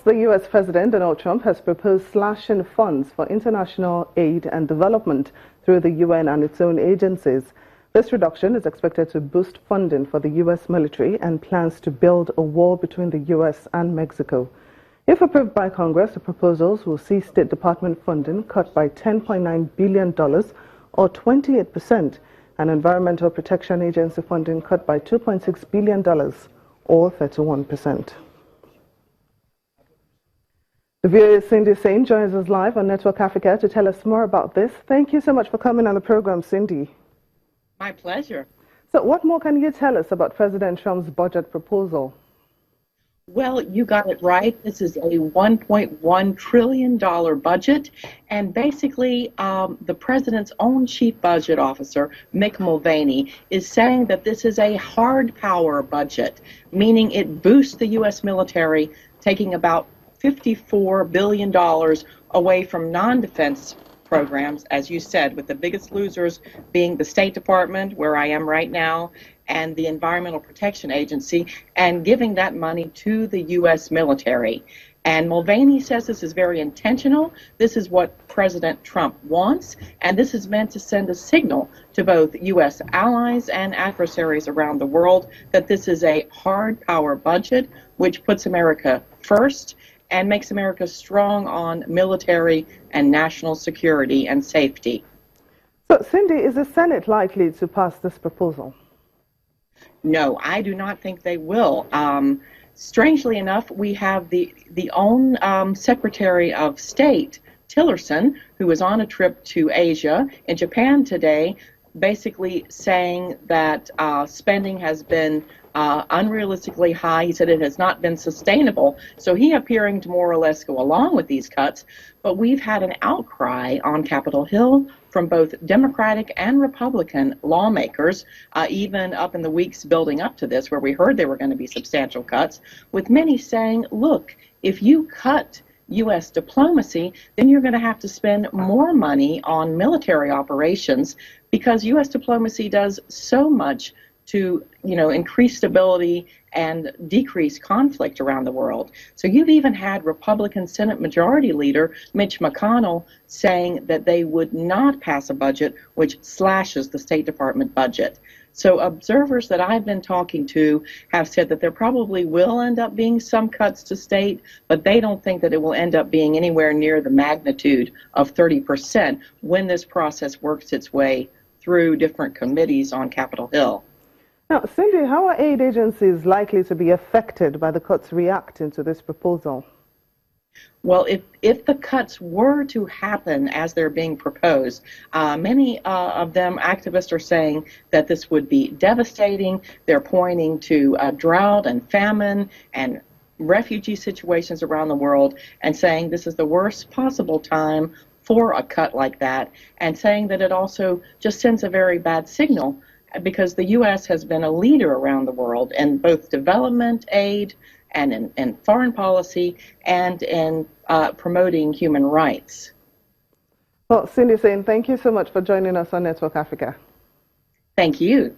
the U.S. President Donald Trump has proposed slashing funds for international aid and development through the UN and its own agencies. This reduction is expected to boost funding for the U.S. military and plans to build a wall between the U.S. and Mexico. If approved by Congress, the proposals will see State Department funding cut by $10.9 billion or 28%, and Environmental Protection Agency funding cut by $2.6 billion or 31%. The viewer Saine joins us live on Network Africa to tell us more about this. Thank you so much for coming on the program, Cindy. My pleasure. So what more can you tell us about President Trump's budget proposal? Well, you got it right. This is a $1.1 trillion budget, and basically the president's own chief budget officer, Mick Mulvaney, is saying that this is a hard power budget, meaning it boosts the U.S. military, taking about $54 billion away from non-defense programs, as you said, with the biggest losers being the State Department, where I am right now, and the Environmental Protection Agency, and giving that money to the U.S. military. And Mulvaney says this is very intentional. This is what President Trump wants, and this is meant to send a signal to both U.S. allies and adversaries around the world that this is a hard power budget which puts America first and makes America strong on military and national security and safety. So, Cindy, is the Senate likely to pass this proposal? No, I do not think they will. Strangely enough, we have the own Secretary of State, Tillerson, who is on a trip to Asia in Japan today, basically saying that spending has been unrealistically high. He said it has not been sustainable. So he appearing to more or less go along with these cuts. But we've had an outcry on Capitol Hill from both Democratic and Republican lawmakers, even up in the weeks building up to this, where we heard there were going to be substantial cuts, with many saying, look, if you cut U.S. diplomacy, then you're going to have to spend more money on military operations, because U.S. diplomacy does so much to, increase stability and decrease conflict around the world. So you've even had Republican Senate Majority Leader Mitch McConnell saying that they would not pass a budget which slashes the State Department budget. So observers that I've been talking to have said that there probably will end up being some cuts to state, but they don't think that it will end up being anywhere near the magnitude of 30% when this process works its way through different committees on Capitol Hill. Now, Cindy, how are aid agencies likely to be affected by the cuts reacting to this proposal? Well, if the cuts were to happen as they're being proposed, many of them activists are saying that this would be devastating. They're pointing to drought and famine and refugee situations around the world and saying this is the worst possible time for a cut like that, and saying that it also just sends a very bad signal, because the U.S. has been a leader around the world in both development aid and in foreign policy and in promoting human rights. Well, Cindy Saine, thank you so much for joining us on Network Africa. Thank you.